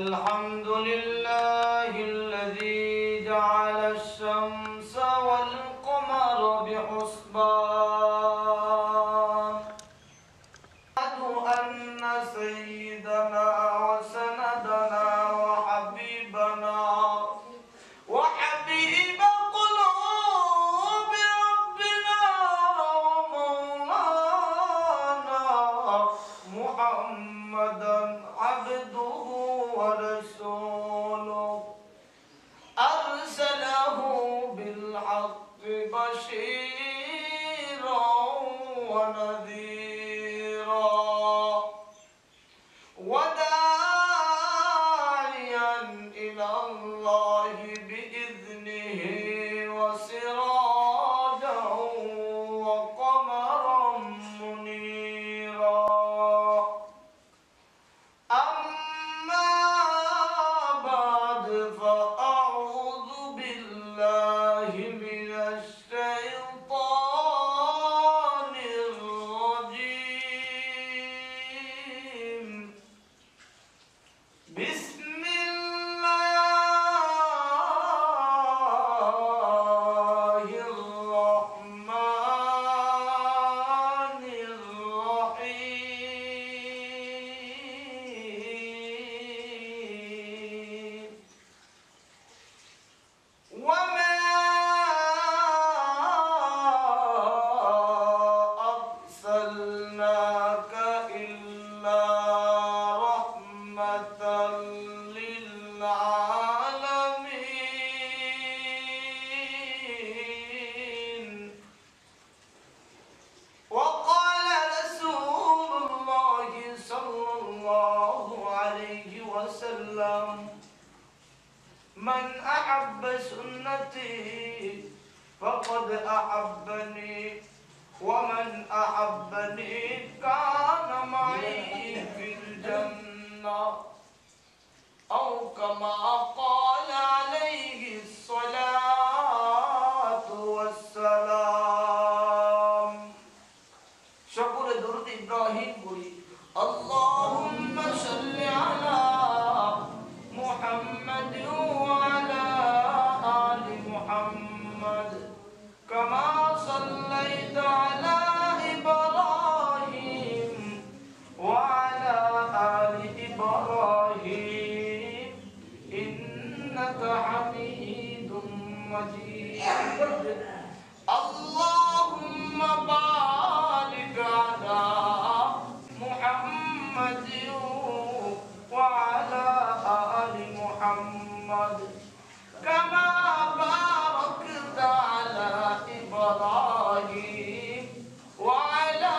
الحمد لله الذي جعل الشمس والقمر بحسبان. أشهد أن سيدنا وسندنا وحبيبنا وحبيب قلوب ربنا ومولانا محمدا عبده ورسوله أرسله بالحق بشيرا ونذيرا وداعيا إلى الله بإذنه وسراجا وقمرا منيرا. أما بعد فأعوذ بالله من الشيطان الرجيم. بسم الله الرحمن الرحيم. وما أرسلناك إلا رحمة للعالمين. وقال رسول الله صلى الله عليه وسلم: من أحب سنتي فقد أحبني ومن أحبني كان معي في الجنة، أو كما قال عليه الصلاة والسلام. شكر درود إبراهيم قولي اللهم صل على محمد وعلى آل محمد كما صليت على إبراهيم وعلى آل إبراهيم إنك حميد مجيد. اللهم بارك على محمد وعلى آل محمد كما باركت على إبراهيم وعلى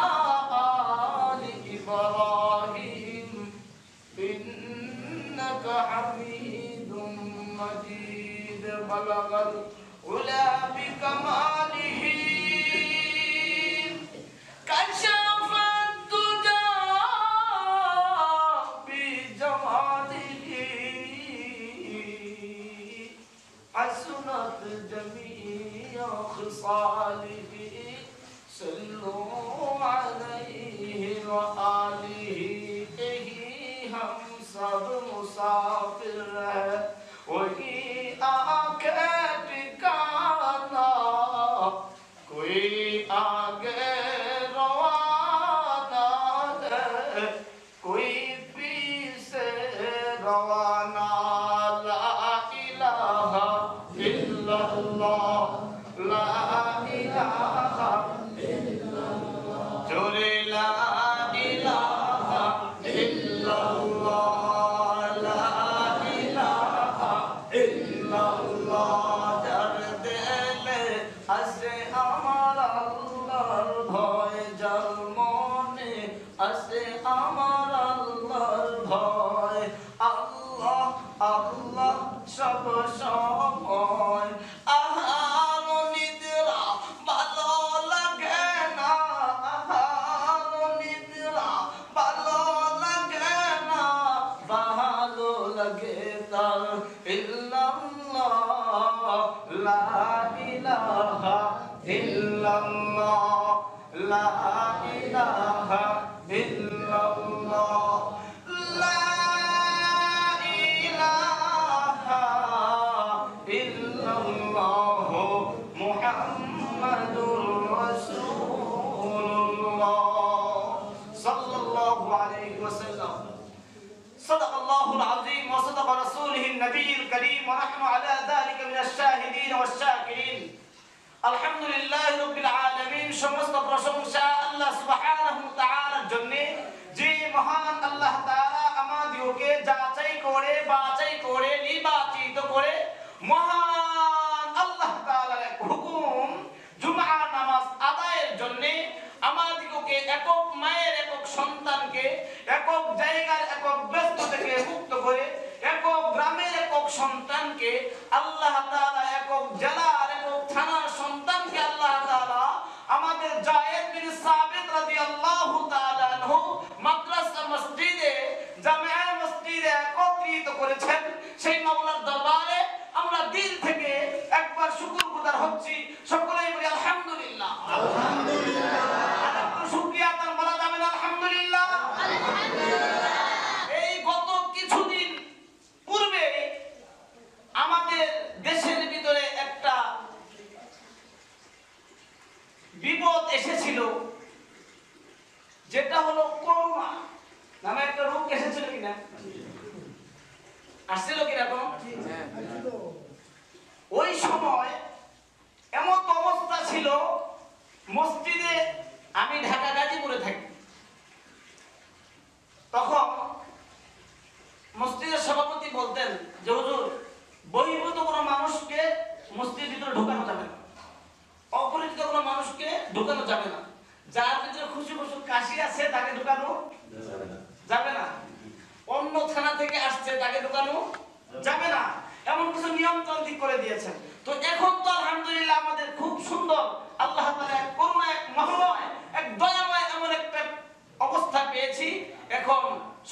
آل إبراهيم إنك حميد مجيد. بلغ العلا بكماله كشف الدجى بجماله حسنت جميع خصاله. صلوا عليه وآله. हम सब मुसाफिर है वही आके ठिकाना, कोई आगे रवाना है कोई पीछे रवाना। ला इलाहा इल्लल्लाह ला इलाहा इल्लल्लाह जोरे ला इलाहा इल्लल्लाह ला इलाहा इल्लल्लाह। যার দিলে আসে আমার আল্লাহর ভয়, যার মনে আসে আমার আল্লাহর ভয়। আল্লাহ আল্লাহ সব সময় আহার নিদ্রা ভালো লাগে না, আহার নিদ্রা ভালো লাগে না, ভালো লাগে তার ইল্লাল্লাহ লা ইলাহা ইল্লাল্লাহ লা ইলাহা ইল্লাল্লাহ লা সাদাকাল্লাহুল আযীম ওয়া সাদাকা রাসূলুহুন নবিয়্যুল কারীম ওয়া নাহনু আলা যালিকা মিনাশ শাহিদিন ওয়াশ শাকিরিন। আলহামদুলিল্লাহি রাব্বিল আলামিন। সমস্ত প্রশংসা আল্লাহ সুবহানাহু ওয়া তাআলার জন্য, যে মহান আল্লাহ তাআলা আমাদেরকে যাচাই করে বাছাই করে নির্বাচিত করে মহান আল্লাহ তাআলার এক হুকুম জুমআ নামাজ আদায়ের জন্য আমাদিগকে একক মায়ের একক সন্তানকে একক জায়গার একক ব্যস্ত থেকে মুক্ত করে একক গ্রামের একক সন্তানকে আল্লাহ তাআলা একক জেলার একক থানার সন্তানকে আল্লাহ তাআলা আমাদের যায়েদ বিন সাবিত রাদিয়াল্লাহু তাআলা আনহু মাদ্রাসা মসজিদে জামিয়া মসজিদে একত্রিত করেছেন। সেই মাওলার দরবারে আমরা দিল থেকে একবার শুকরগুজার হচ্ছি। সকলেই বলি আলহামদুলিল্লাহ। আলহামদুলিল্লাহ। শুকরিয়া তার বলা যাবে না আলহামদুলিল্লাহ। আলহামদুলিল্লাহ। এই গত কিছুদিন পূর্বে আমাদের দেশের ভিতরে একটা বিপদ এসেছিল, যেটা হলো করোনা নামে একটা রোগ এসেছিল কিনা? আসছিল কিনা? ওই সময় এমন অবস্থা ছিল, মসজিদে, আমি ঢাকা গাজীপুরে থাকি, তখন মসজিদের সভাপতি বলতেন যে হুজুর, বহির্ভূত কোনো মানুষকে মসজিদের ভিতরে ঢোকানো যাবে না, অপরিচিত কোনো মানুষকে ঢোকানো যাবে না, যার ভিতরে খুশি খুশি কাশি আছে তাকে ঢোকানো যাবে না, অন্য থানা থেকে আসছে তাকে ঢোকানো যাবে না, এমন কিছু নিয়মতান্ত্রিক করে দিয়েছেন। তো এখন তো আলহামদুলিল্লাহ আমাদের খুব সুন্দর আল্লাহ তাআলা এক করুণা, এক মহময়, এক দয়াময় এমন একটা অবস্থা পেয়েছি। এখন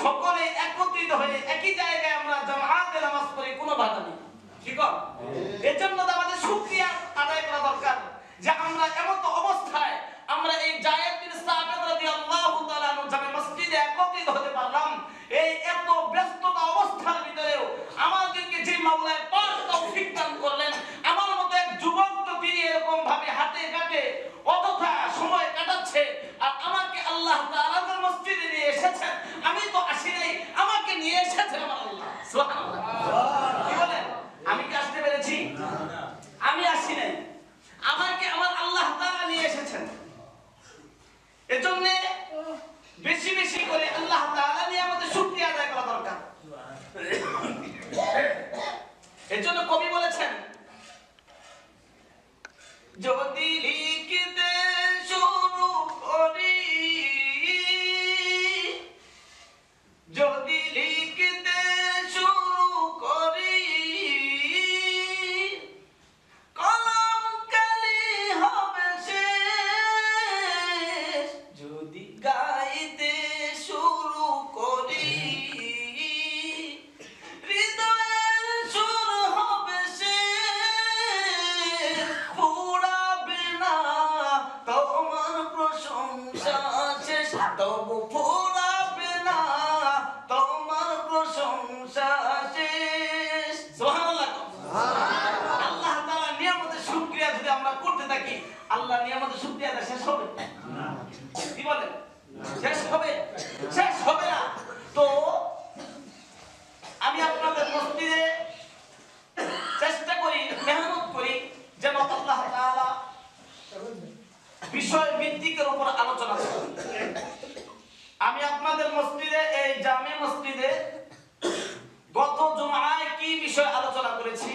সকলে একত্রিত হয়ে একই জায়গায় আমরা জামাতে নামাজ পড়ি, কোনো বাধা নেই। ঠিক আছে? এজন্য তো আমাদের শুকরিয়া আদায় করা দরকার যে আমরা এমন তো অবস্থায় আমরা এই যায়েদ বিন সাবিত রাদিয়াল্লাহু তাআলা আনহু জামে মসজিদে একত্রিত হতে পারলাম। এই এত ব্যস্ততা অবস্থার ভিতরেও আমাদেরকে যে মাওলা পাক তৌফিক দান করলেন, আমার মতো এক যুবক তো তিনি এরকম ভাবে হাতে কাটে অযথা সময় কাটাচ্ছে, আর আমাকে আল্লাহ তাআলা মসজিদে নিয়ে এসেছেন। আমি তো আসি নাই, আমাকে নিয়ে এসেছেন আমার আল্লাহ। সুবহানাল্লাহ। কি বলেন? আমি কি আসতে পেরেছি? আমি আসি নাই, আমাকে আমার আল্লাহ তাআলা নিয়ে এসেছেন। এজন্য বেশি বেশি করে আল্লাহ তাআলা নিয়ে আমাদের শুকরিয়া আদায় করা দরকার। এজন্য কবি বলেছেন, যদি লিখতে শুরু করি, যদি লিখতে শুরু করি, কলম কালি হবে শেষ, যদি গাইতে শুরু করি, হৃদয়ের সুর হবে শেষ, ফুরাবে না তোমার প্রশংসা শেষ, তবু ফুরাবে না তোমার প্রশংসা শেষ। সুবহানাল্লাহ। আল্লাহ তাআলার নিয়ামতের শুকরিয়া যদি আমরা করতে থাকি, আল্লাহর নিয়ামতের শুকরিয়াটা শেষ হবে না। কি বলেন? শেষ হবে? শেষ হবে না। তো আমি আপনাদের মসজিদে চেষ্টা করি, মেহনত করি যেন আল্লাহ তাআলা বিষয় ভিত্তিকের উপর আলোচনা করি। আমি আপনাদের মসজিদে, এই জামে মসজিদে গত জুমআয় কি বিষয় আলোচনা করেছি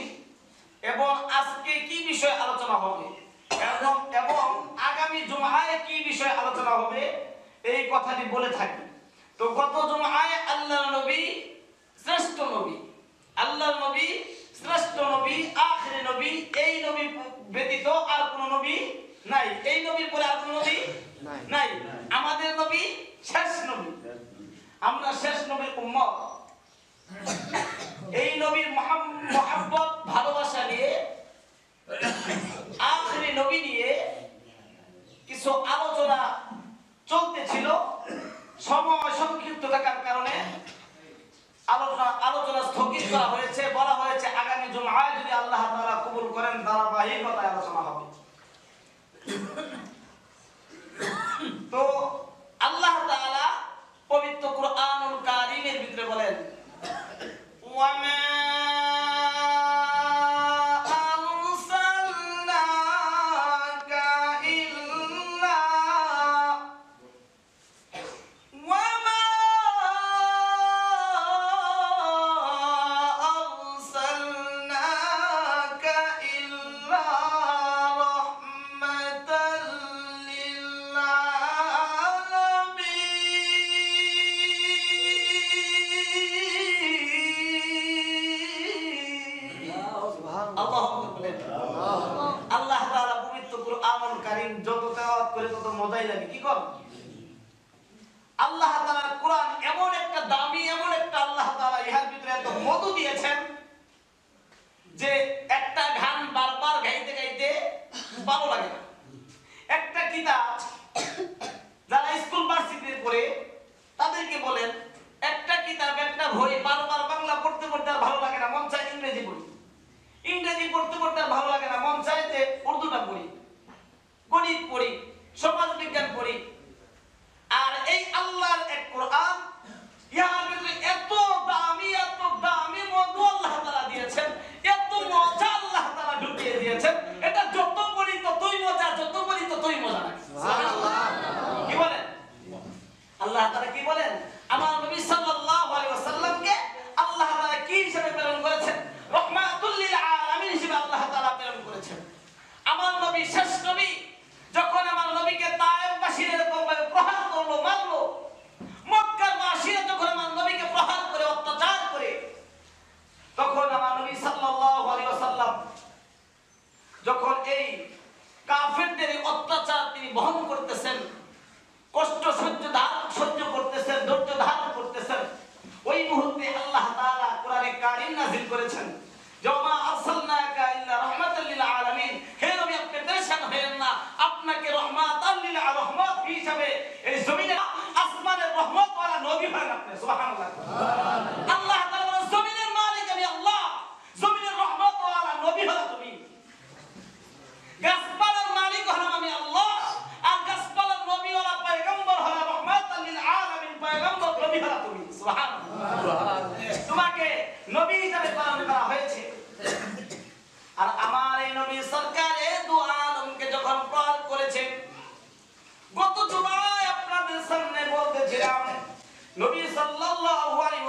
এবং আজকে কি বিষয় আলোচনা হবে এবং আগামী জুমআয় কি বিষয় আলোচনা হবে, এই কথাটি বলে থাকি। তো গত জুমআয় আল্লাহর নবী শ্রেষ্ঠ নবী, আল্লাহর নবী শ্রেষ্ঠ নবী, আখিরি নবী, এই নবী ব্যতীত আর কোন নবী নাই, এই নবীর পরে আর কোন নবী নাই, আমাদের নবী শেষ নবী, আমরা শেষ নবীর উম্মত। এই নবীর মহব্বত ভালোবাসা নিয়ে, আখিরি নবী নিয়ে কিছু আলোচনা চলতেছিল। সময় সংক্ষিপ্ত থাকার কারণে আলোচনা স্থগিত করা হয়েছে। বলা হয়েছে আগামী জুমআয় যদি আল্লাহ তাআলা কবুল করেন ধারাবাহিকতায় আলোচনা হবে। তো আল্লাহ তাআলা পবিত্র কুরআনুল কারীমের ভিতরে বলেন, বলেন? আল্লাহ তাআলা পবিত্র কুরআনুল কারীম যত তেলাওয়াত করে তত মজাই লাগে। কি কর? আল্লাহ তাআলার কোরআন এমন একটা দামি, এমন একটা আল্লাহ তাআলা ইহার ভিতরে এত মধু দিয়েছেন যে একটা গান বারবার গাইতে গাইতে ভালো লাগে না। একটা কিতাব যারা স্কুল ভার্সিটিতে পড়ে তাদেরকে বলেন, একটা কিতাব একটা বই বারবার বাংলা পড়তে পড়তে আর ভালো লাগে না, মন চায় ইংরেজি পড়ি। ইংরেজি পড়তে পড়তে আর ভালো লাগে না, মন চায় যে উর্দুটা পড়ি, গণিত পড়ি, সমাজ বিজ্ঞান পড়ি। আর এই আল্লাহর এক কোরআন, ইহার ভিতরে এত দামি মধু আল্লাহ তাআলা দিয়েছেন, এত মজা আল্লাহ তাআলা ঢুকিয়ে দিয়েছেন। এটা যত পড়ি ততই মজা, যত পড়ি ততই মজা লাগে। সুবহানাল্লাহ। কি বলেন? আল্লাহ তাআলা কি বলেন? আমার নবী সাল্লাল্লাহু আলাইহি ওয়াসাল্লামকে আল্লাহ তাআলা কি হিসেবে প্রেরণ করেছেন? রাহমাতুল লিল আলামিন হিসেবে আল্লাহ তাআলা প্রেরণ করেছেন। আমার নবী শেষ নবী, যখন আমার নবীকে তায়েফবাসীরা এরকম ভাবে প্রহার করলো, মারলো, মক্কার বাসীরা যখন আমার নবীকে প্রহার করে অত্যাচার করে, তখন আমার নবী সাল্লাল্লাহু আলাইহি ওয়াসাল্লাম যখন এই কাফেরদের অত্যাচার তিনি বহন করতেছেন, কষ্ট সহ্য করতেছেন, ধৈর্য ধারণ করতেছেন, ওই মুহূর্তে আল্লাহ তাআলা কোরআনে কারীম নাযিল করেছেন, জামা আরসালনাকা ইল্লা রাহমাতাল লিল আলামিন। হে নবী, আপনি পেরেশান হবেন না, আপনাকে রাহমাতাল লিল রহমত হিসাবে এই জমিনে আসমানের রহমত ওয়ালা নবী হন আপনি। সুবহানাল্লাহ। আল্লাহ তাআলা বলেন, জমিনের মালিক আমি আল্লাহ, জমিনের রহমত ওয়ালা নবী হলো তুমি। গাছপালার মালিক হলাম আমি আল্লাহ, আর গাছপালার নবী ওয়ালা পয়গম্বর হলো রাহমাতাল লিল আলামিন, পয়গম্বর নবী হলো তুমি। সুবহানাল্লাহ। তোমাকে নবী হিসেবে প্রেরণ করা হয়েছে। আর আমার এই নবী সরকারে দু আলমকে যখন প্রেরণ করেছেন, গত জুমায় আপনাদের সামনে বলতেছিলাম, নবী সাল্লাল্লাহু আলাইহি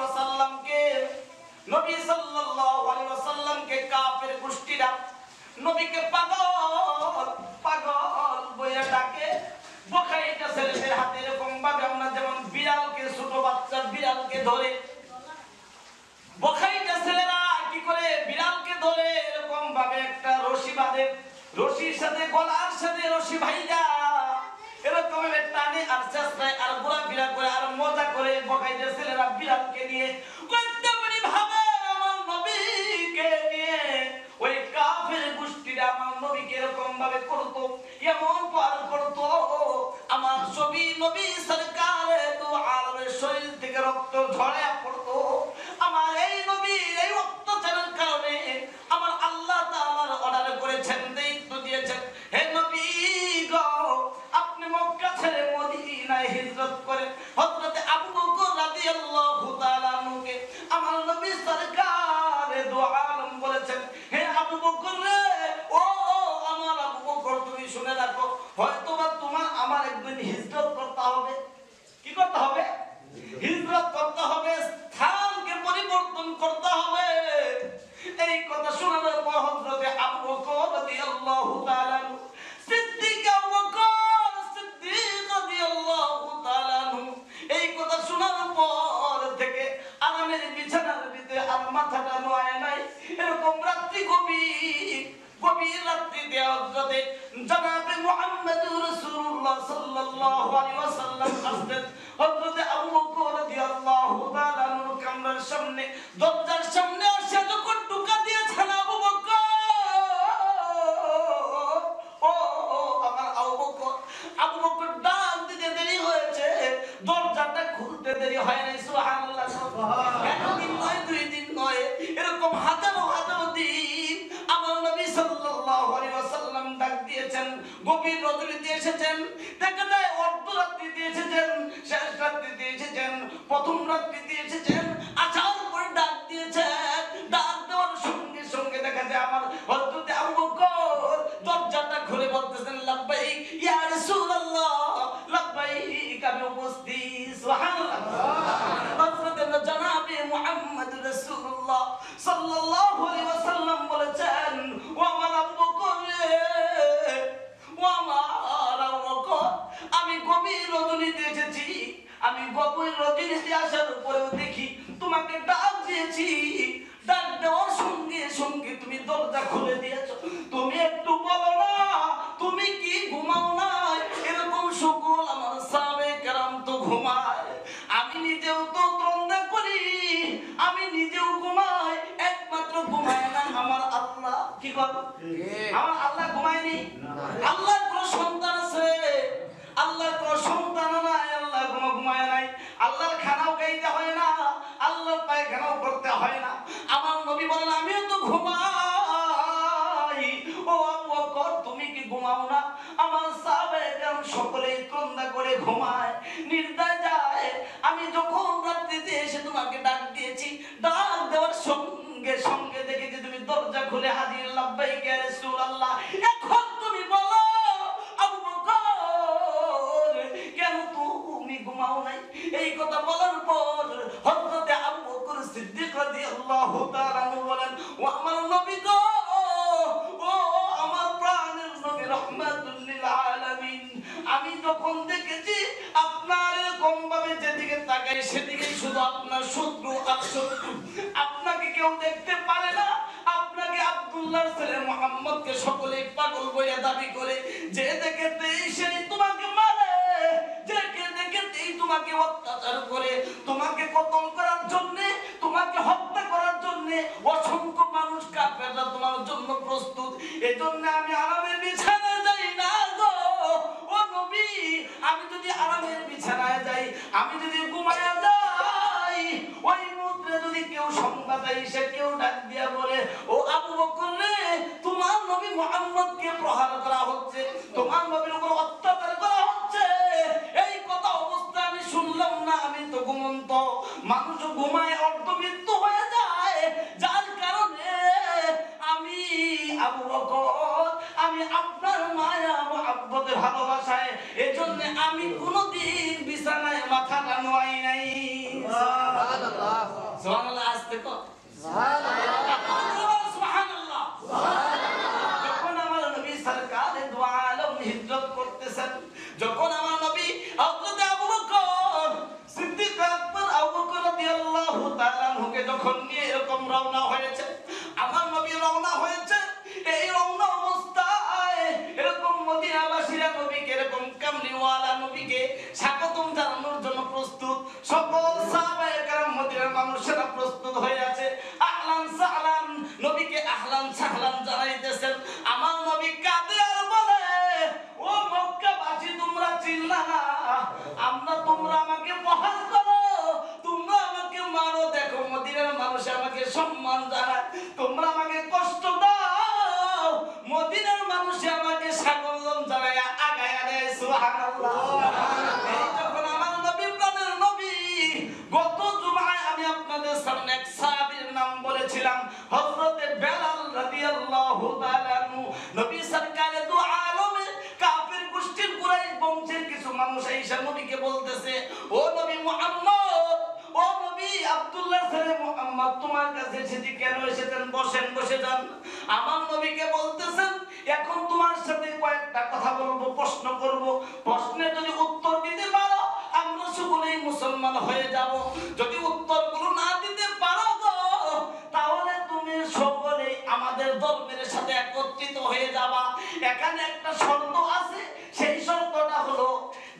ওয়াসাল্লামকে কাফের গোষ্ঠীরা নবীকে পাগল বইয়া ডাকে। বখাইটা ছেলেদের হাতে এরকম ভাবে আমরা যেমন বিড়ালকে, ছোট বাচ্চার বিড়ালকে ধরে, বখাইটা ছেলেরা কি করে বিড়ালকে ধরে এরকম ভাবে একটা রশি বাঁধে, রশির সাথে গলার সাথে রশি ভাইজা এরকম ভাবে টানে আর চেষ্টায় আর ঘোরাফেরা করে আর মজা করে বখাইটা ছেলেরা বিড়ালকে নিয়ে কতমনি ভাবে আমার নবীকে নিয়ে ওই কাফের গোষ্ঠীরা আমার নবীকে এরকম ভাবে করতো, এমন পার করতো, আমার নবী সরকারে দু আলমের শরীর থেকে রক্ত ঝরে পড়তো। আমার এই নবীর এই অত্যাচারের কারণে আমার আল্লাহ তাআলার অর্ডার করেছেন, দায়িত্ব দিয়েছেন, হে নবী গো, আপনি মক্কা ছেড়ে মদিনায় হিজরত করেন। হযরত আবু বকর রাদিয়াল্লাহু তাআলা আনহুকে আমার নবী সরকারে দু আলম বলেছেন, হে আবু বকর রে, ও আমার আবু বকর, তুমি শুনে রাখো, হয়তোবা তোমার আমার একদিন হিজরত করতে হবে। কি করতে হবে? হিজরত করতে হবে, স্থানকে পরিবর্তন করতে হবে। এই কথা শোনার পর হযরত আবু বকর রাদিয়াল্লাহু তাআলা সিদ্দিক আবু বকর সিদ্দিক রাদিয়াল্লাহু তাআলা এই কথা শোনার পর থেকে আরামের বিছানার ভিতরে আর মাথাটা নোয় নাই। এরকম রাত্রি গভীর রাত্রিতে হযরত জনাবে মুহাম্মদুর রাসূলুল্লাহ সাল্লাল্লাহু আলাইহি ওয়াসাল্লাম আসতেন। হযরত আবু বকর রাদিয়াল্লাহু তাআলা কামরার সামনে, দরজার সামনে এসে যখন ঢুকা দিয়েছেন আবু বকর, আমার আবু বকর ডাক দিতে দেরি হয়েছে, দরজাটা খুলতে দেরি হয় নাই। সুবহানাল্লাহ। একদিন নয়, দুই দিন নয়, এরকম হাজারো দিন আমার নবী সাল্লাল্লাহু আলাইহি ওয়াসাল্লাম ডাক দিয়েছেন। গভীর রজনীতে এসেছেন, দেখা যায় অর্ধরাত্রিতে এসেছেন, শেষ রাত্রিতে এসেছেন, প্রথম রাত্রিতে এসেছেন, আসার পর ডাক দিয়েছেন। ডাক দেওয়ার সঙ্গে সঙ্গে দেখা যায় আমার হযরত আবু বকর দরজাটা খুলে বলতেছেন, লাব্বাইক ইয়া রাসূলুল্লাহ, লাব্বাইক, আমি উপস্থিত। সুবহানাল্লাহ। হযরত জনাবে মুহাম্মদ রাসূলুল্লাহ সাল্লাল্লাহু আলাইহি ওয়াসাল্লাম বলেছেন, ও আমার আবু বকর রে, ও আমার আবু বকর, আমি গভীর রজনীতে এসেছি, আমি গভীর রজনীতে আসার পরেও দেখি তোমাকে ডাক দিয়েছি, ডাক দেওয়ার সঙ্গে সঙ্গে তুমি দরজা খুলে দিয়েছো। কি কর? আমার আল্লাহ ঘুমায়নি? আল্লাহর কোন সন্তান আছে? আল্লাহর কোন সন্তান নাই, আল্লাহ কোনো ঘুমায় নাই। আল্লাহর খানাও খাইতে হয় না, আল্লাহর পায়খানাও করতে হয় না। আমার নবী বলেন আমিও তো ঘুমাই। ও আবু বকর তুমি কি ঘুমাও না? আমার সাহাবায়ে কেরাম সকলেই তন্দা করে ঘুমায়, নির্দায় যায়। আমি যখন রাত্রিতে এসে তোমাকে ডাক দিয়েছি, ডাক দেওয়ার সঙ্গে সঙ্গে দেখি যে তুমি দরজা খুলে হাজির। লাব্বাইক ইয়া রাসূলুল্লাহ। এখন তুমি বলো আবু বকর কেন তুমি ঘুমাও নাই? এই কথা বলার পর হযরত আবু বকর সিদ্দিক রাদিয়াল্লাহু তাআলা বলেন ও আমার নবী গো, ও আমার প্রাণের নবী রাহমাতুল লিল আলামিন, আমি যখন দেখেছি আপনার এরকম ভাবে যেদিকে তাকাই সেদিকেই শুধু আপনার শত্রু আর শত্রু, আপনাকে কেউ দেখতে পারে না। আপনাকে আব্দুল্লাহর ছেলে মুহাম্মদকে সকলেই পাগল বলে দাবি করে, যে দেখেতেই সেই তোমাকে মারে, যে দেখেতেই তোমাকে অত্যাচার করে, তোমাকে কতল করার জন্য, তোমাকে হত্যা করার জন্য অসংখ্য মানুষ কাফেররা তোমার জন্য প্রস্তুত। এজন্য আমি আরামের বিছানায় যাই না গো ও নবী। আমি যদি আরামের বিছানায় যাই, আমি যদি ঘুমায়া যাই, ওই মুহূর্তে যদি কেউ সংবাদ আইসে কেউ ডাক দিয়া বলে ও আবু বকর রে তোমার নবী মুহাম্মদকে প্রহার করা হচ্ছে, তোমার নবীর উপর অত্যাচার করা হচ্ছে, এই কথা অবস্থা আমি শুনলাম না, আমি তো ঘুমন্ত। মানুষ ঘুমায় অর্ধমৃত্যু হয়ে যায়, যার কারণে আমি আবু বকর, আমি আপনার মায়া মুহাব্বতে ভালোবাসায় এজন্য আমি কোনদিন বিছানায় মাথাটা নোয়াই নাই। সুবহানাল্লাহ সুবহানাল্লাহ। আস্তে কর সুবহানাল্লাহ সুবহানাল্লাহ। যখন আমার নবী সরকার দু আলম হিজরত করতেছেন, যখন আমার নবী হযরত আবু বকর সিদ্দিক আকবর আবু বকর রাদিয়াল্লাহু তাআলা আনহুকে যখন নিয়ে এরকম রওনা হয়েছে, আমার নবী রওনা হয়েছে, এই রওনা অবস্থায় এরকম মদিনাবাসীরা নবীকে এরকম কামলিওয়ালা নবীকে স্বাগতম জানানোর জন্য প্রস্তুত। সকল সাহাবায়ে কেরাম মদিনার মানুষেরা প্রস্তুত হয়ে আছে, আহলান সাহলান নবীকে আহলান সাহলান জানাইতেছেন। আমার নবী কাঁদে আর বলে ও মক্কাবাসী তোমরা চিল্লা না, আমরা তোমরা আমাকে প্রহার করো, তোমরা আমাকে মারো, দেখো মদিনার মানুষ আমাকে সম্মান জানায়, তোমরা আমাকে কষ্ট দাও, মদিনার মানুষ আমাকে স্বাগতম জানায় আগায় দেয়। সুবহানাল্লাহ। এই যখন আমার নবী প্রাণের নবী, গত জুমায় আমি আপনাদের সামনে এক সাহাবীর নাম বলেছিলাম, হযরত বেলাল রাদিয়াল্লাহু তাআলা আনহু। নবী সরকারে দু আলমে কাফির গোষ্ঠীর কুরাইশ বংশের কিছু মানুষ আয়েশা নবীকে বলতেছে ও নবী মুহাম্মদ, ও নবী আব্দুল্লাহর ছেলে মুহাম্মদ তোমার কাছে এসেছি, কেন এসেছেন? বসেন, বসে যান। আমার নবীকে বলতেছেন এখন তোমার সাথে কয়েকটা কথা বলবো, প্রশ্ন করব, প্রশ্নের যদি উত্তর দিতে পারো আমরা সকলেই মুসলমান হয়ে যাব, যদি উত্তরগুলো না দিতে পারো গো তাহলে তুমি সকলেই আমাদের ধর্মের সাথে একত্রিত হয়ে যাবা। এখানে একটা শর্ত আছে, সেই শর্তটা হলো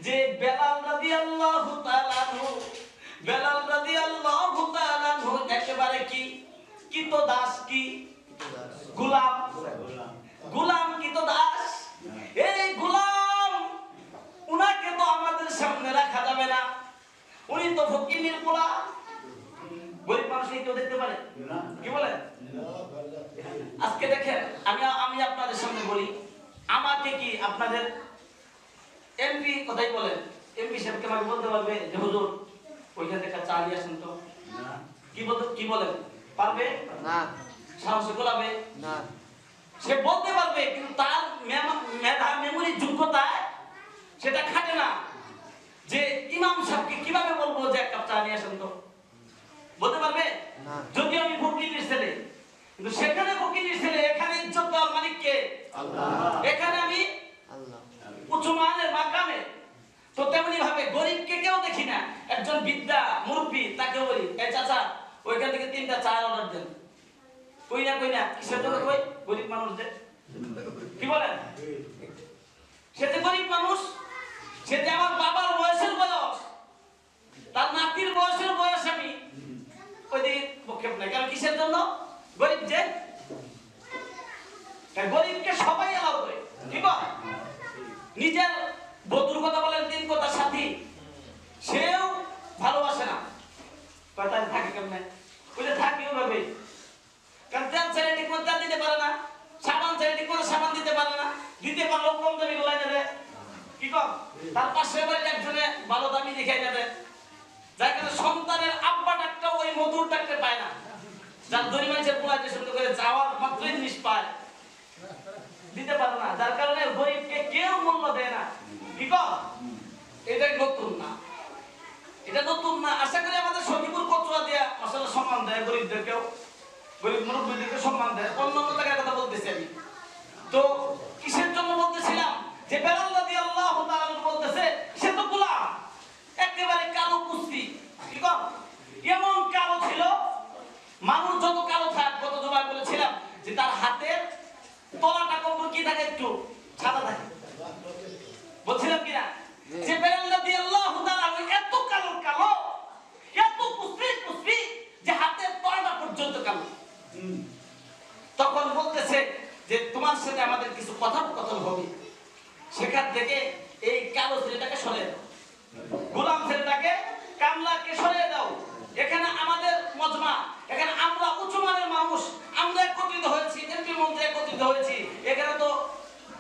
যে বেলাল রাদিয়াল্লাহু তাআলা আনহু, বেলাল রাদিয়াল্লাহু তাআলা আনহু একেবারে কি তো দাস, কি গোলাম, গোলাম কি তো দাস। এই গোলাম উনাকে তো আমাদের সামনে রাখা যাবে না, উনি তো ফকিরের পোলা, গরিব মানুষ কেউ দেখতে পারে কি বলে? আজকে দেখেন আমি আপনাদের সামনে বলি, আমাকে কি আপনাদের এমপি কথাই বলেন, এমপি সাহেবকে আমাকে বলতে পারবে যে হুজুর ওইখান থেকে চা নিয়ে আসেন তো? কি বলেন? পারবে না? সাহস গোলাবে না? সে বলতে পারবে কিন্তু তার মেধা মেমোরি যোগ্যতা সেটা খাটে না। যে ইমাম সাহেবকে কিভাবে বলবো যে এক কাপ চা নিয়ে আসেন তো? বলতে পারবে? যদি আমি ফকিরের ছেলে, কিন্তু সেখানে ফকিরের ছেলে, এখানে ইজ্জত দেওয়ার মালিক কে? আল্লাহ। এখানে আমি আল্লাহ উচ্চ মানের মাকামে, তো তেমনি ভাবে গরিবকে কেউ দেখি না, একজন বিদ্যা মুরব্বী তাকে বলি এই চাচা ওইখান থেকে 3টা চা অর্ডার দেন, কই না কিসের জন্য কই? গরিব মানুষদের কি বলেন? সে যে গরিব মানুষ, সে যে আমার বাবার বয়সের বয়স, তার নাতির বয়সের বয়স, আমি ওই দিকে পক্ষেপ নাই, কারণ কিসের জন্য? গরিব যে তাই গরিবকে সবাই এলাও করে, ঠিক আছে? নিজের বন্ধুর কথা বলেন, তিন কথা সাথী, সেও ভালোবাসে না, তাই থাকে কেমনে? ওই যে থাকি ওভাবে, কারণ তেল ছেড়ে ঠিক মতো তেল দিতে পারে না, সাবান ছেড়ে ঠিক মতো সাবান দিতে পারে না, দিতে পারলো কম দামি গোলাই নেবে, কি কম? তার পাশে বাড়ির একজনে ভালো দামি দেখাই নেবে, যার কারণে সন্তানের আব্বা ডাকটা ওই মধুর ডাকতে পায় না, যার ধনী মানুষের পোলাইতে সুন্দর করে যাওয়ার মাত্রই জিনিস পায়, দিতে পারে না, যার কারণে গরিবকে কেউ মূল্য দেয় না, কি কম? এটাই নতুন না, এটা নতুন না। আশা করি আমাদের সখীপুর কচুয়া দিয়া আসলে সম্মান দেয় গরিবদেরকেও, গরিব মুরব্বীদেরকে সম্মান দেয়। অন্য জায়গায় কথা বলতেছি আমি, তো কিসের জন্য বলতেছিলাম যে বেলাল রাদিয়াল্লাহু তাআলা বলতেছে সে তো গোলাম, একেবারে কালো কুস্তি, কি কম? এমন কালো ছিল, মানুষ যত কালো থাক, কত জবাই বলেছিলাম যে তার হাতের তলাটা কম্বল কি থাকে, একটু সাদা থাকে, বলছিলাম কিনা? যে বেলাল রাদিয়াল্লাহু তাআলা এত কালো কালো, এত কুস্তি যে হাতের তলাটা পর্যন্ত কালো। তখন বলতেছে যে তোমার সাথে আমাদের কিছু কথোপকথন হবে, সেখান থেকে এই কালো ছেলেটাকে সরিয়ে দাও, গোলাম ছেলেটাকে, কামলাকে সরিয়ে দাও। এখানে আমাদের মজমা, এখানে আমরা উঁচু মানের মানুষ, আমরা একত্রিত হয়েছি, এমপি মন্ত্রী একত্রিত হয়েছি, এখানে তো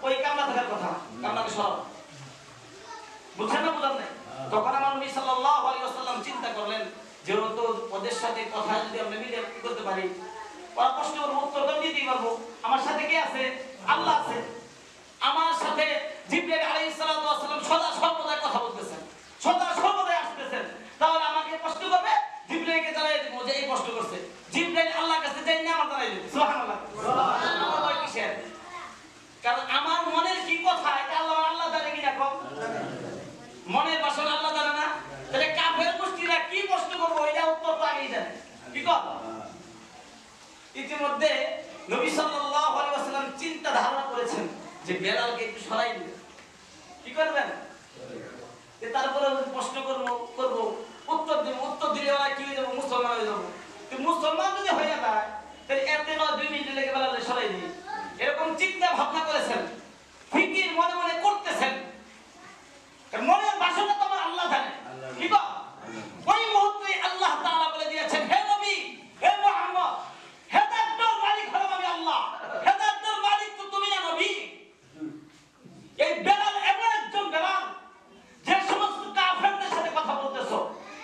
ওই কামলা থাকার কথা, কামলাকে সরাও। বুঝছেন না? বুঝলেন না? তখন আমার নবী সাল্লাল্লাহু আলাইহি ওয়াসাল্লাম চিন্তা করলেন, যেহেতু ওদের সাথে কথা যদি আমরা মিলে করতে পারি, ওরা প্রশ্ন করবো, উত্তর তো দিতেই পারবো। আমার সাথে কে আছে? আল্লাহ আছে। আমার সাথে জিবরাইল আলাইহিস সালাতু ওয়াস সালাম সদা সর্বদা কথা বলতেছেন, সদা সর্বদা আসতেছেন। তাহলে আমাকে প্রশ্ন করবে, জিবরাইলকে জানাই দেব যে এই প্রশ্ন করছে। জিবরাইল আল্লাহর কাছে যাই না, আমার জানাই দেব। সুবহানাল্লাহ। সুবহানাল্লাহ কিসের? কারণ আমার মনের কি কথা এটা আল্লাহ জানে কিনা কম? মনের বাসনা আল্লাহ জানে না, তাহলে কাফের গোষ্ঠীরা কি প্রশ্ন করবো এটা উত্তর তো আগেই জানে, কি কর? ইতিমধ্যে নবী সাল্লাল্লাহু আলাইহি ওয়াসাল্লাম চিন্তা ধারণা করেছেন যে বেলালকে একটু সরাই দিবেন, কি করবেন? যে তারপরে প্রশ্ন করব, উত্তর দিলে ওরা কি হয়ে যাবো? মুসলমান হয়ে যাবো। তো মুসলমান যদি হয়ে যায় তাহলে এতে নয় 2 মিনিট লেগে বেলালকে সরাই দিই, এরকম চিন্তা ভাবনা করেছেন, ফিকির মনে মনে করতেছেন। মনের বাসনা তো আমার আল্লাহ জানে, কি কর? ওই মুহূর্তে আল্লাহ তাআলা বলে দিয়েছেন, হে নবী, হে মুহাম্মদ, হেদায়েতের মালিক হলাম আমি আল্লাহ, হেদায়েতের মালিক তো তুমি না নবী। এই বেলাল এমন একজন বেলাল, যে সমস্ত কাফেরদের সাথে কথা বলতেছো,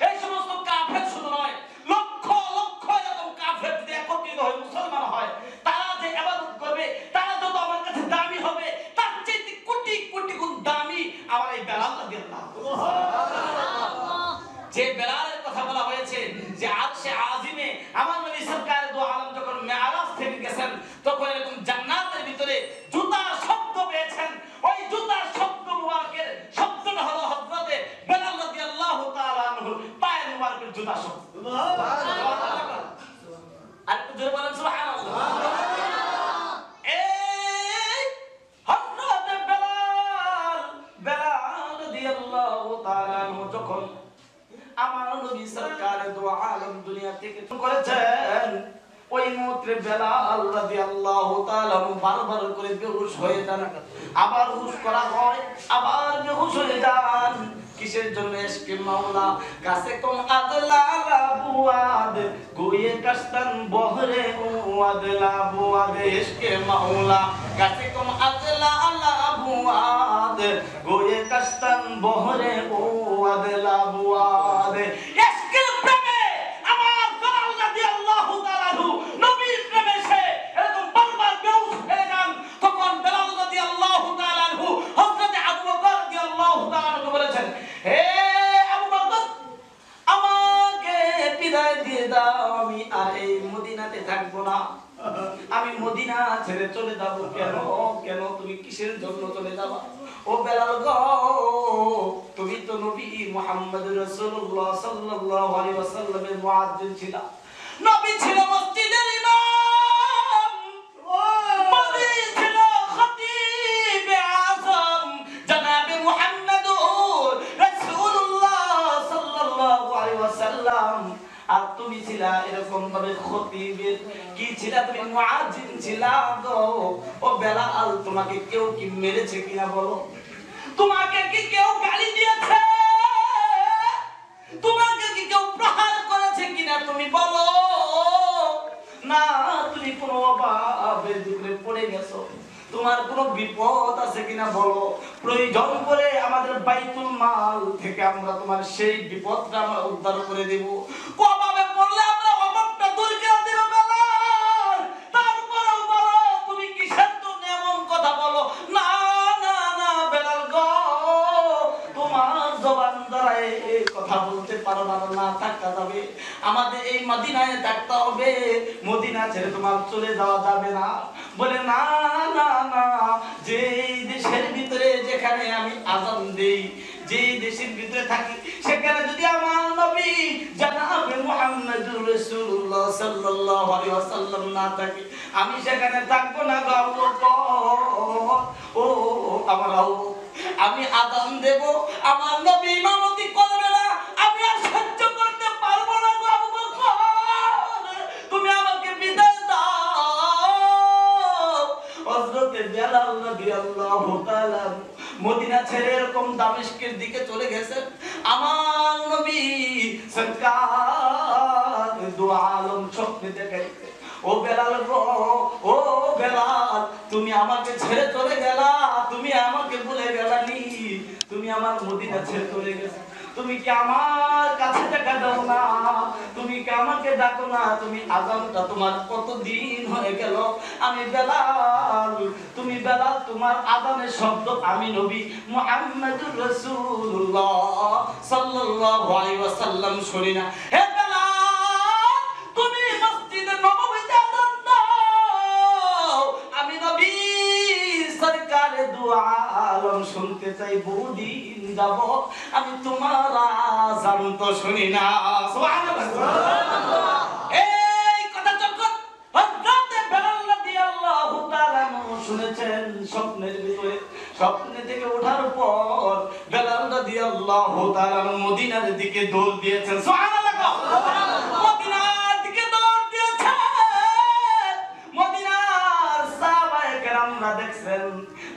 এই সমস্ত কাফের শুধু নয়, লক্ষ লক্ষ এরকম কাফের যদি একত্রিত হয়ে মুসলমান হয়, তারা যে ইবাদত করবে, তারা যত আমার কাছে দামি হবে, তার চেয়ে কোটি কোটি গুণ দামি আমার এই বেলাল রাদিয়াল্লাহু সুবহানাল্লাহ। যে বেলালের কথা বলা হয়েছে যে আরশে আজিমে আমার নবী সরকার দু আলম যখন মেরাজ থেকে গেছেন, তখন এরকম জান্নাতের ভিতরে জুতার শব্দ পেয়েছেন। ওই জুতার শব্দ মুবারকের শব্দটা হলো হযরতে বেলাল রাদিয়াল্লাহু তাআলা আনহু পায়ের মুবারকের জুতার শব্দ। সুবহানাল্লাহ। আর একটু জোরে বলেন সুবহানাল্লাহ। এই হযরতে বেলাল রাদিয়াল্লাহু তাআলা আনহু যখন আমার নবী সরকার দু আলম দুনিয়া থেকে করেছেন, ওই মুহূর্তে বেলাল রাদিয়াল্লাহু তাআলা বারবার করে বেহুশ হয়ে যান, আবার হুশ করা হয়, আবার বেহুশ হয়ে যান। কিসের জন্য? ইশকে মাওলা কাছে কম আদলা বুয়াদ গোয়ে কাস্তান বহরে ওয়াদলা বুয়াদ, ইশকে মাওলা কাছে কম আদলা বুয়াদ গোয়ে কাস্তান বহরে ওয়াদলা বুয়াদ। ইশকে প্রেমে আমার বেলাল রাদিয়াল্লাহু তাআলা নবীর প্রেমে সে এরকম বারবার বেহুশ হয়ে যান। তখন বেলাল রাদিয়াল্লাহু তাআলা হযরত আবু বকর রাদিয়াল্লাহু তাআলা বলেছেন, হে আবু বকর, আমাকে বিদায় দিয়ে দাও, আমি আর এই মদিনাতে থাকবো না, আমি মদিনা ছেড়ে চলে যাব। কেন? কেন? তুমি কিসের জন্য চলে যাবা? ও বেলাল গো, তুমি তো নবী মুহাম্মদ রাসূলুল্লাহ সাল্লাল্লাহু আলাইহি ওয়াসাল্লামের মুআজ্জিন ছিলা, নবী ছিল মসজিদের ইমাম, নবী ছিল খতিব আযম জনাবে মুহাম্মদুর রাসূলুল্লাহ সাল্লাল্লাহু আলাইহি ওয়াসাল্লাম। আর তুমি ছিলা এরকম ভাবে খতিবের কি ছিলা, তুমি মুয়াজ্জিন ছিলা গো। ও বেলাল, তোমাকে কেউ কি মেরেছে কিনা বলো? তোমাকে কি কেউ গালি দিয়েছে? তোমাকে কি কেউ প্রহার করেছে কিনা তুমি বলো? না, তুমি কোনো অভাবের ভিতরে পড়ে গেছো, তোমার কোনো বিপদ আছে কিনা বলো? প্রয়োজন করে আমাদের বাইতুল মাল থেকে আমরা তোমার সেই বিপদটা আমরা উদ্ধার করে দেব। অভাবে পড়লে আমরা অভাবটা দূর করে দেব বেলাল। তারপরেও বলো, তুমি কিসের জন্য এমন কথা বলো? না না না বেলাল গো, তোমার জবান দ্বারাই কথা বলতে পারো না, না থাকা যাবে। আমাদের এই মদিনায় থাকতে হবে, মদিনা ছেড়ে তোমার চলে যাওয়া যাবে না। বলে না না না, যে দেশের ভিতরে যেখানে আমি আযান দেই, যে দেশের ভিতরে থাকি, সেখানে যদি আমার নবী জনাবে মুহাম্মদুর রাসূলুল্লাহ সাল্লাল্লাহু আলাইহি ওয়াসাল্লাম না থাকে, আমি সেখানে থাকবো না গো। ও আমার আল্লাহ, আমি আযান দেব, আমার নবী ইমামতি করবে না, আমি আর সহ্য করতে পারবো না গো আবু বকর, তুমি আমাকে বিদায় দাও। হযরতে বেলাল রাদিয়াল্লাহু তাআলা মদিনা ছেড়ে এরকম দামেস্কের দিকে চলে গেছেন। আমার নবী সরকার দু আলম স্বপ্নে দেখাইছে, ও বেলাল গো, ও বেলাল, তুমি আমাকে ছেড়ে চলে গেলা, তুমি আমাকে ভুলে গেলানি, তুমি আমার মদিনা ছেড়ে চলে গেছো, তুমি কি আমার কাছে দেখা দাও না? তুমি কি আমাকে ডাকো না? তুমি আযানটা তোমার কতদিন হয়ে গেল? আমি বেলাল, তুমি বেলাল, তোমার আযানের শব্দ আমি নবী মুহাম্মদুর রাসূলুল্লাহ সাল্লাল্লাহু আলাইহি ওয়াসাল্লাম শুনি না। হে বেলাল, তুমি মসজিদে নববীতে আযান দাও, আমি নবী সরকারে দু আলম শুনতে চাই, বহুদিন যাব আমি তোমার আযান তো শুনি না। সুবহানাল্লাহ। এই কথা যখন হযরত বেলাল রাদিয়াল্লাহু তাআলা শুনেছেন স্বপ্নের ভিতরে, স্বপ্নে থেকে ওঠার পর বেলাল রাদিয়াল্লাহু তাআলা মদিনার দিকে দৌড় দিয়েছেন। সুবহানাল্লাহ। মদিনার দিকে দৌড় দিয়েছেন। মদিনার সাহাবায়ে কেরামরা দেখছেন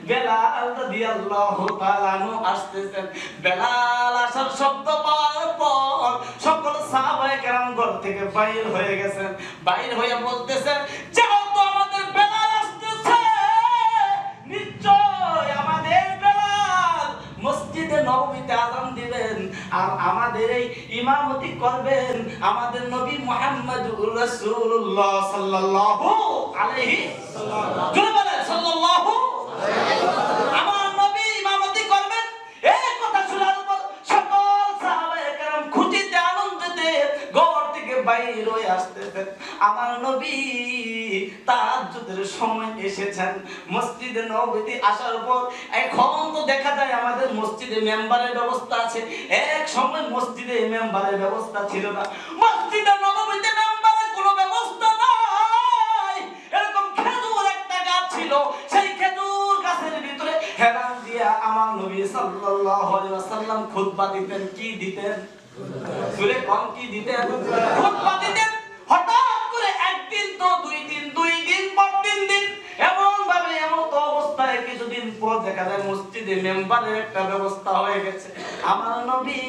বেলাল রাদিয়াল্লাহু তাআলা আসতেছেন। বেলাল আসার শব্দ পাওয়ার পর সকল সাহাবায়ে কেরাম ঘর থেকে বাইর হয়ে গেছেন। বাইর হয়ে বলতেছেন, যাও তো, আমাদের বেলাল আসতেছে, নিশ্চয় আমাদের বেলাল মসজিদে নববীতে আযান দিবেন আর আমাদের এই ইমামতি করবেন আমাদের নবী মুহাম্মদুর রাসূলুল্লাহ সাল্লাল্লাহু আলাইহি সাল্লাল্লাহু আমার নবী ইমামতি করবেন। এই কথা শোনার পর সকল সাহাবায়ে কেরাম খুশিতে আনন্দে ঘর থেকে বাইর হয়ে আসতেছেন। আমার নবী তাহাজ্জুদের সময় এসেছেন। মসজিদে নববীতে আসার পর এখন তো দেখা যায় আমাদের মসজিদে মেম্বারের ব্যবস্থা আছে, এক সময় মসজিদে মেম্বারের ব্যবস্থা ছিল না। মসজিদে নববীতে মেম্বারের কোনো ব্যবস্থা নাই। এরকম খেজুর একটা গাছ ছিল, সেই খেজুর গাছের ভিতরে হেলান দিয়া আমার নবী সাল্লাল্লাহু আলাইহি ওয়াসাল্লাম খুতবা দিতেন। কি দিতেন? সুরে কোন কি দিতেন? খুতবা দিতেন। হঠাৎ করে একদিন তো দুই দিন, দুই দিন পর তিন দিন, এমন ভাবে এমন তো অবস্থায় কিছুদিন পর দেখা যায় মসজিদে মেম্বারের একটা ব্যবস্থা হয়ে গেছে। আমার নবী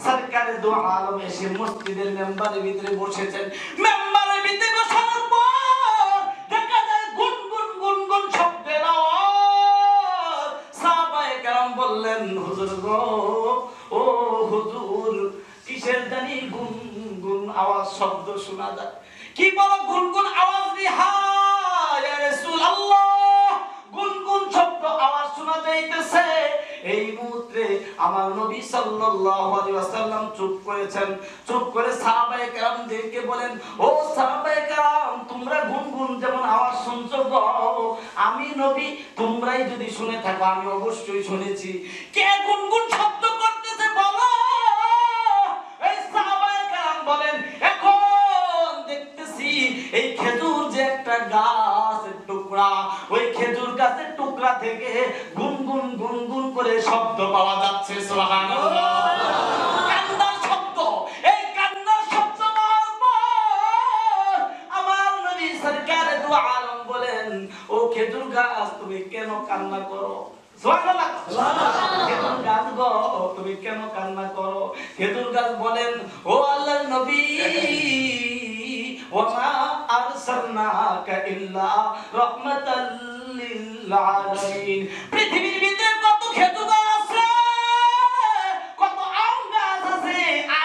সরকারে দু আলম এসে মসজিদের মেম্বারের ভিতরে বসেছেন। মেম্বারের ভিতরে বসার পর দেখা যায় গুনগুন গুনগুন শব্দের আওয়াজ। সাহাবায়ে কেরাম বললেন, হুজুর গো, ও হুজুর, কিসের জানি গুনগুন আওয়াজ শব্দ শোনা যায়। কি বলো গুনগুন আওয়াজ রে? হায় ইয়া রাসূলুল্লাহ, গুনগুন শব্দ আওয়াজ শোনা যাইতেছে। এই মুহূর্তে আমার নবী সাল্লাল্লাহু আলাইহি ওয়াসাল্লাম চুপ করেছেন। চুপ করে সাহাবায়ে কেরামদেরকে বলেন, ও সাহাবায়ে কেরাম, তোমরা গুনগুন যেমন আওয়াজ শুনছো গো, আমি নবী তোমরাই যদি শুনে থাকো, আমি অবশ্যই শুনেছি। কে গুনগুন শব্দ করতেছে বলো? এই সাহাবায়ে কেরাম বলেন, এখন দেখতেছি এই খেজুর যে একটা গাছের টুকরা, ওই খেজুর গাছের টুকরা থেকে গুনগুন গুনগুন করে শব্দ পাওয়া যাচ্ছে। সুবহানাল্লাহ। কান্নার শব্দ। এই কান্নার শব্দ পাওয়ার পর দু আলম বলেন, ও খেজুর গাছ তুমি কেন কান্না করো? সুবহানাল্লাহ, খেজুর গাছ গো তুমি কেন কান্না করো? খেজুর গাছ বলেন, ও আল্লাহর নবী, ওয়া মা আরসালনাকা ইল্লা রাহমাতাল লিল আলামিন। পৃথিবীর ভিতরে কত খেজুর গাছ আছে, কত আম গাছ আছে,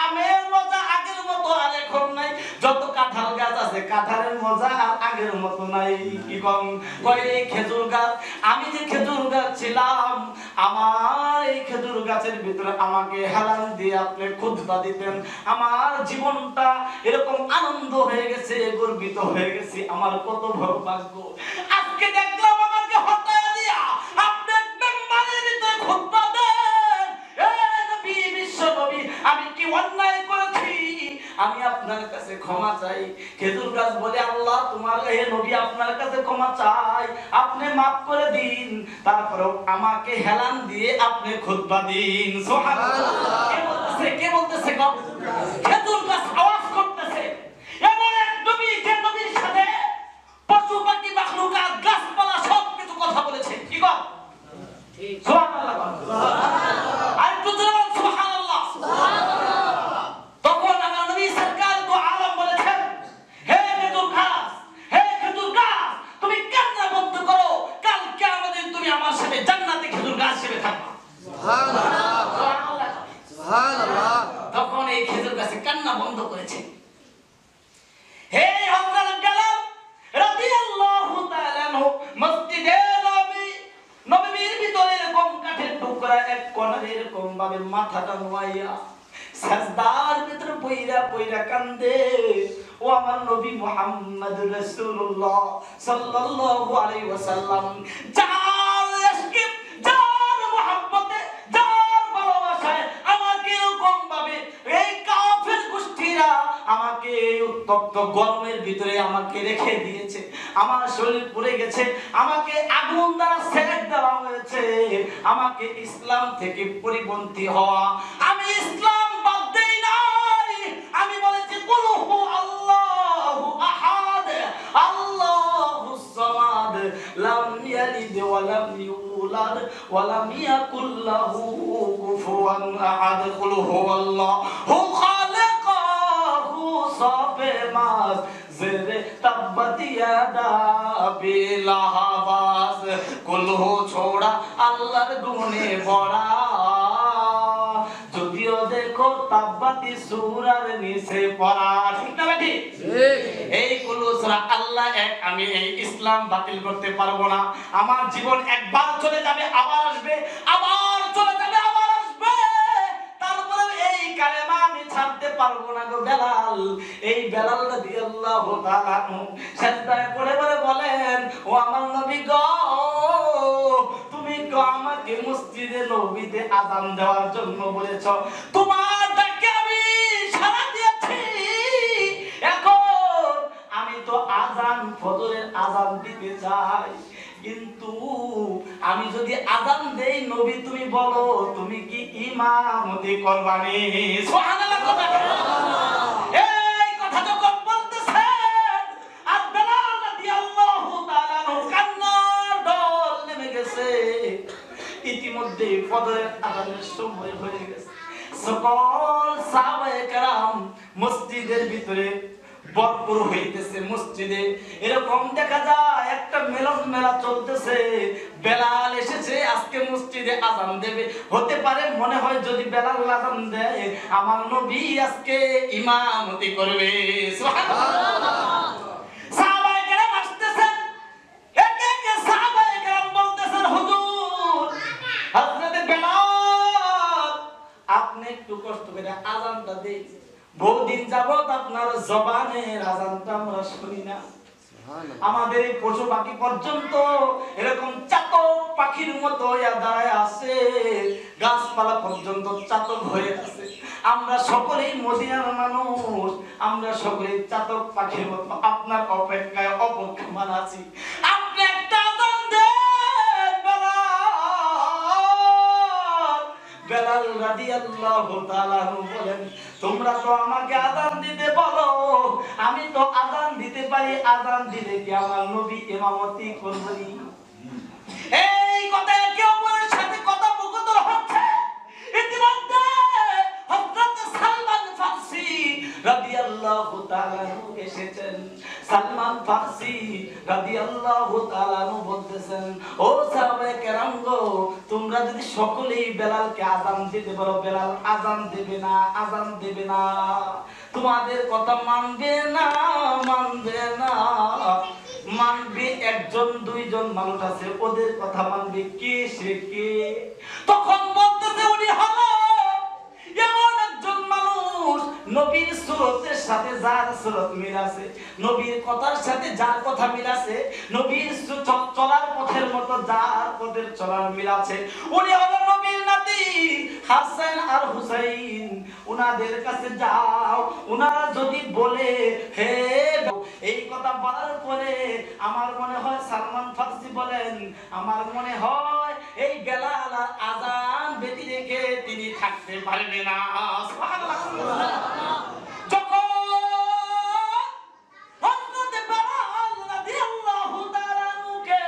আমের মজা আগের মতো আর এখন নাই। যত কাঁঠাল গাছ আছে, কাঁঠালের মজা আর আগের মতো নাই। কি কম কয় এই খেজুর গাছ, আমি যে খেজুর গাছ ছিলাম, আমার এই খেজুর গাছের ভিতরে আমাকে হেলান দিয়ে আপনি খুতবা দিতেন, আমার জীবনটা এরকম আনন্দ হয়ে গেছে, গর্বিত হয়ে গেছি। আমার কত বড় ভাগ্য, আজকে দেখলাম আমাকে হটায়া দিয়া আপনি মেম্বারের ভিতরে খুতবা দেন। এ নবী, বিশ্ব নবী, আমি কি অন্যায় করেছি? আমি আপনার কাছে ক্ষমা চাই। খেজুর গাছ বলে, আল্লাহ তোমার হে নবী আপনার কাছে ক্ষমা চাই, আপনি মাফ করে দিন। তারপরেও আমাকে হেলান দিয়ে আপনি খুতবা দিন। সুবহানাল্লাহ। কে বলতেছে? কে বলতেছে? খেজুর গাছ আওয়াজ করতেছে। এমন এক নবী, যে নবীর সাথে পশু পাখি মাখলুকাত গাছপালা সব কিছু কথা বলেছে। কি কর? সুবহানাল্লাহ, সুবহানাল্লাহ। আর একটু জোরে বল সুবহানাল্লাহ, সুবহানাল্লাহ। তখন আমার নবী সরকার দু আলম বলেছেন, হে খেজুর গাছ, হে খেজুর গাছ, তুমি কান্না বন্ধ করো, কাল কিয়ামতে তুমি আমার সাথে জান্নাতে খেজুর গাছ হিসেবে থাকবে। সুবহানাল্লাহ, সুবহানাল্লাহ, সুবহানাল্লাহ। তখন এই খেজুর গাছে কান্না বন্ধ করেছে। হে হযরত বেলাল রাদিয়াল্লাহু তাআলা আনহু মসজিদে নববীর ভিতরে এরকম কাঠের টুকরা এক কোণে এরকম ভাবে মাথাটা নোয়াইয়া সাজদার ভিতরে পইরা পইরা কান্দে। ও আমার নবী মুহাম্মদ রাসূলুল্লাহ সাল্লাল্লাহু আলাইহি ওয়াসাল্লাম, যার ইশকে, যার মুহাব্বতে, যার ভালোবাসায় আমাকে এরকম ভাবে এই কাফের গোষ্ঠীরা আমাকে উত্তপ্ত গরমের ভিতরে আমাকে রেখে দিয়েছে, আমার শরীর পুড়ে গেছে, আমাকে আগুন দ্বারা সেক দেওয়া হয়েছে, আমাকে ইসলাম থেকে পরিপন্থী হওয়া, আমি ইসলাম বাদ দেই নাই, আমি বলেছি কুল হু আল্লাহু আহাদ আল্লাহুস সামাদ লাম ইয়ালিদ ওয়া লাম ইউলাদ ওয়া লাম ইয়াকুল লাহু কুফুয়ান আহাদ। কুল হু আল্লাহু খালিকাহু সাফে মাস জেরে তাব্বাত ইয়াদা বিলাহাবাস। কুল হু ছোড়া আল্লাহর গুণে ভরা, যদিও দেখো তাব্বাতি সূরার নিচে পড়া। ঠিক না বেটি? ঠিক। এই কুল সূরা আল্লাহ এক, আমি এই ইসলাম বাতিল করতে পারবো না। আমার জীবন একবার চলে যাবে, আবার আসবে, আবার চলে যাবে, আবার আসবে, তারপরে এই কালেমা আমি ছাড়তে পারবো না গো বেলাল। এই বেলাল রাদিয়াল্লাহু তাআলা আনহু সিজদায় পড়ে পড়ে বলেন, ও আমার নবী গো, তুমি তো আমাকে মসজিদে নববীতে আযান দেওয়ার জন্য বলেছো, তোমার ডাকে আমি সাড়া দিয়েছি, এখন আমি তো আযান, ফজরের আযান দিতে চাই, কিন্তু আমি যদি আযান দেই, নবী তুমি বলো তুমি কি ইমামতি করবানি? সুবহানাল্লাহ, এই কথা যখন বলতেছেন আর বেলাল রাদিয়াল্লাহু তাআলা আনহু কান্নার ঢল নেমে গেছে। ইতিমধ্যে ফজরের আযানের সময় হয়ে গেছে। সকল সাহাবায়ে কেরাম মসজিদের ভিতরে ভরপুর হইতেছে। মসজিদে এরকম দেখা যায় একটা মেলন মেলা চলতেছে। বেলাল এসেছে, আজকে মসজিদে আযান দেবে। হতে পারে মনে হয় যদি বেলাল আযান দেয়, আমার নবী আজকে ইমামতি করবে। সুবহানাল্লাহ। সাহাবায়ে কেরাম আসতেছেন, এক এক সাহাবায়ে কেরাম বলতেছেন, হুজুর, হযরত বেলাল আপনি একটু কষ্ট করে আযানটা দেন, বহুদিন যাবত আপনার জবানের আযানটা আমরা শুনি না। আমাদের এই পশু পাখি পর্যন্ত এরকম চাতক পাখির মতো দাঁড়ায় আছে, গাছপালা পর্যন্ত চাতক হয়ে আছে। আমরা সকলেই মদিনার মানুষ, আমরা সকলেই চাতক পাখির মতো আপনার অপেক্ষায় অপেক্ষমান আছি। আপনি একটা আযান দেন বেলাল। বেলাল রাদিয়াল্লাহু তাআলা বলেন, তোমরা তো আমাকে আযান দিতে বলো, আমি তো আযান দিতে পারি, আযান দিলে কি আমার নবী ইমামতি করবেন? এই কথা একে অপরের সাথে কথোপকথন হচ্ছে। ইতিমধ্যে হযরত সালমান ফারসি রাদিয়াল্লাহু তাআলা এসেছেন। সালমান ফারসি রাদিয়াল্লাহু তাআলা বলতেছেন, ও সাহাবায়ে কেরাম গো, তোমরা যদি সকলেই বেলালকে আযান দিতে বলো, বেলাল আযান দেবে না, আযান দেবে না, তোমাদের কথা মানবে না, মানবে না। মানবে একজন দুইজন মানুষ আছে, ওদের কথা মানবে কে? সে কে? তখন বলতেছে উনি হলো এমন একজন মানুষ, নবীর সুরতের সাথে যার সুরত মিল আছে, নবীর কথার সাথে যার কথা মিল আছে, নবীর চলার পথের মতো যার পথের চলার মিল আছে, উনি হলো নবীর নাতি হাসান আর হুসাইন। উনাদের কাছে যাও, উনারা যদি বলে হে, এই কথা বলার পরে আমার মনে হয় সালমান ফারসি বলেন, আমার মনে হয় এই বেলাল আযান বেঁধে রেখে তিনি থাকতে পারবে না। সুবহানাল্লাহ। যখন হযরত বেলাল রাদিয়াল্লাহু তাআলা আনহুকে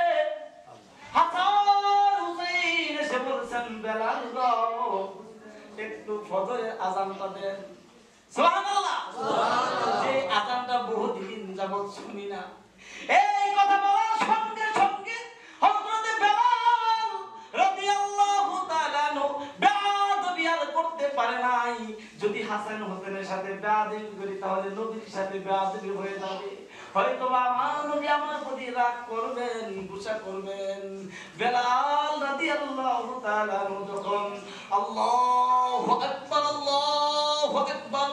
হাসান হুসাইন এসে বলছেন, বেলাল গো, একটু ফজরের আযানটা দেন। সুবহানাল্লাহ। যে আযানটা বহুদিন যাবত শুনি না। এই কথা বলার সঙ্গে সঙ্গে হযরত বেলাল রাদিয়াল্লাহু তাআলা বেয়াদবি আর করতে পারে নাই। যদি হাসান হোসেনের সাথে বেয়াদবি করি তাহলে নবীর সাথে বেয়াদবি হয়ে যাবে, হয়তো আমার নবী আমার প্রতি রাগ করবেন, গুসা করবেন। বেলাল রাদিয়াল্লাহু তাআলা যখন আল্লাহু আকবার, আল্লাহু আকবার,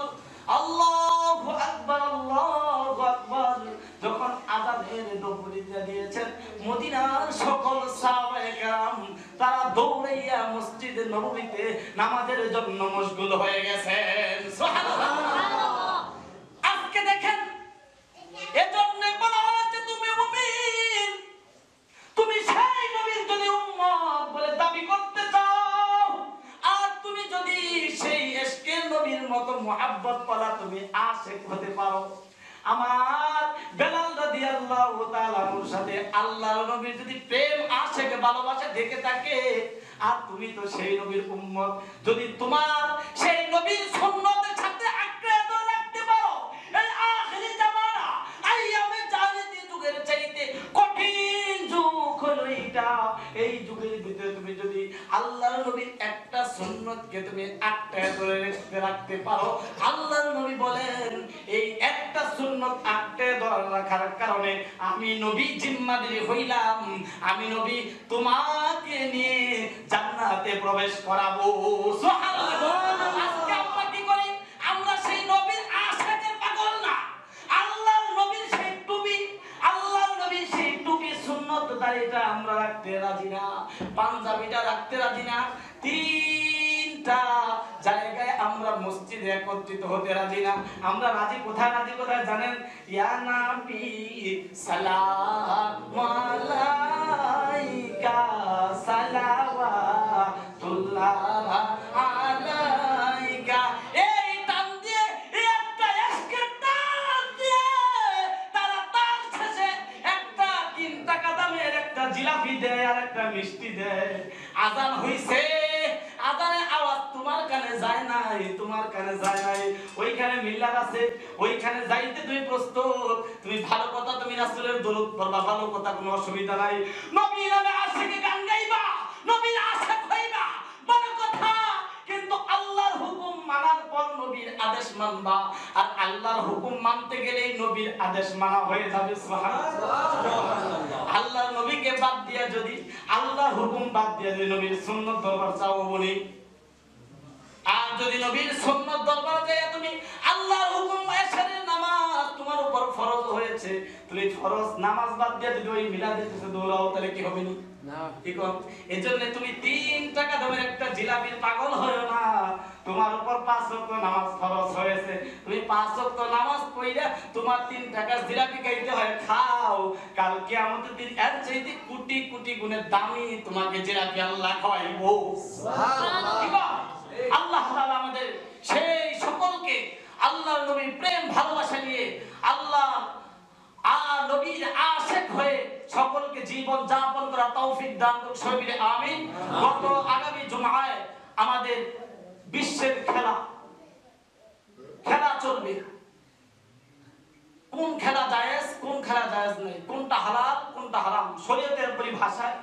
আল্লাহু আকবার, আল্লাহু আকবার যখন আযানের দৌড়ি দিয়েছেন, মদিনার সকল সাহাবায়ে কেরাম তারা দৌড়াইয়া মসজিদে নববীতে নামাজের জন্য মশগুল হয়ে গেছেন। সুবহানাল্লাহ। আজকে দেখেন, এজন্য বলা হয়েছে তুমি মুমিন, তুমি সেই নবীর যদি উম্মত বলে দাবি করতে চাও, আর তুমি যদি সেই ইশকের নবীর মতো মুহাব্বত পালা তুমি আশিক হতে পারো, আমার বেলাল রাদিয়াল্লাহু তাআলার সাথে আল্লাহর নবীর যদি প্রেম আশিক ভালোবাসা দেখে থাকে, আর তুমি তো সেই নবীর উম্মত, যদি তোমার সেই নবীর সুন্নতের সাথে আঁকড়ে ধরে রাখতে পারো, এই আখিরি জামানা আইয়ামে জালিতি যুগের চাইতে কঠিন যুগ হলো এটা। এই যুগের ভিতরে তুমি যদি আল্লাহর নবীর একটা সুন্নতকে তুমি আঁকড়ে ধরে রাখতে পারো, আল্লাহর নবী বলেন এই একটা সুন্নত আঁকড়ে ধরে রাখার কারণে আমি নবী জিম্মাদারি হইলাম, আমি নবী তোমাকে নিয়ে জান্নাতে প্রবেশ করাবো। সুবহানাল্লাহ। আজকে আমরা কি করি? আমরা সেই নবীর আশিকের পাগল না। আল্লাহর নবীর সেই টুপি, আল্লাহর নবীর সেই টুপি সুন্নত দাড়িটা আমরা রাখতে রাজি না, পাঞ্জাবিটা রাখতে রাজি না, তিনটা জায়গায় আমরা মসজিদে একত্রিত হতে রাজি না। আমরা রাজি কোথায়? রাজি কোথায় জানেন? ইয়া নবী সালামু আলাইকা, সালাওয়াতুল্লাহ আলাইকা। এই টান দিয়ে, একটা ইশকের টান দিয়ে তারা তার শেষে একটা 3 টাকা দামের একটা জিলাপি দেয় আর একটা মিষ্টি দেয়। আযান হইছে, আযানের আওয়াজ তোমার কানে যায় নাই, তোমার কানে যায় নাই, ওইখানে মিল্লাত আছে, ওইখানে যাইতে তুমি প্রস্তুত, তুমি ভালো কথা, তুমি রাসূলের দরুদ পড়বা, ভালো কথা, কোনো অসুবিধা নাই। নবীর নামে আশিকে গান গাইবা, নবীর আশিক হইবা, ভালো কথা, কিন্তু আল্লাহর হুকুম মানার পর নবীর আদেশ মানবা। আর আল্লাহর হুকুম মানতে গেলে নবীর আদেশ মানা হয়ে যাবে। সুবহানাল্লাহ। আল্লাহর নবীকে বাদ দিয়া যদি, আল্লাহর হুকুম বাদ দিয়া যদি নবীর সুন্নাত দরবার চাও বলি, আর যদি নবীর সুন্নাত দরবার যায় তুমি আল্লাহর হুকুম এশারের নামাজ তোমার উপর ফরজ হয়েছে, তুমি ফরজ নামাজ বাদ দিয়া যদি ওই মিলাদের কাছে দৌড়াও, তাহলে কি হবে? না, ঠিক হবে। এজন্য তুমি 3 টাকা দামের একটা জিলাপির পাগল হয়ো না। তোমার উপর 5 ওয়াক্ত নামাজ ফরজ হয়েছে, তুমি 5 ওয়াক্ত নামাজ পড়িয়া তোমার 3 টাকার জিলাপি খাইতে হয়, খাও। কাল কিয়ামতের দিন এর চাইতে কোটি কোটি গুণে দামি তোমাকে জিলাপি আল্লাহ খাওয়াইবো। সুবহানাল্লাহ। আল্লাহ তাআলা আমাদের সেই সকলকে আল্লাহর নবীর প্রেম ভালোবাসা নিয়ে আল্লাহ নবীর আশিক হয়ে সকলকে জীবন যাপন করা তৌফিক দান করুন সবাই মিলে আমিন। গত আগামী জুমআয় আমাদের বিশ্বের খেলা চলবে। কোন খেলা জায়েজ, কোন খেলা জায়েজ নেই, কোনটা হালাল, কোনটা হারাম, শরীয়তের পরিভাষায়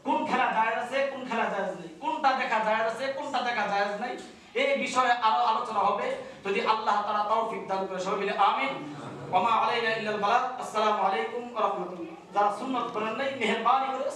কোন খেলা জায়েজ আছে, কোন খেলা জায়েজ নেই, কোনটা দেখা জায়েজ আছে, কোনটা দেখা জায়েজ নেই, এই বিষয়ে আরো আলোচনা হবে যদি আল্লাহ তাআলা তৌফিক দান করে সবাই মিলে আমিন। ওয়া মা আলাইনা ইল্লাল বালাগ। আসসালামু আলাইকুম ওয়া রাহমাতুল্লাহ। যারা সুন্নাত পড়েন নাই মেহেরবানি করে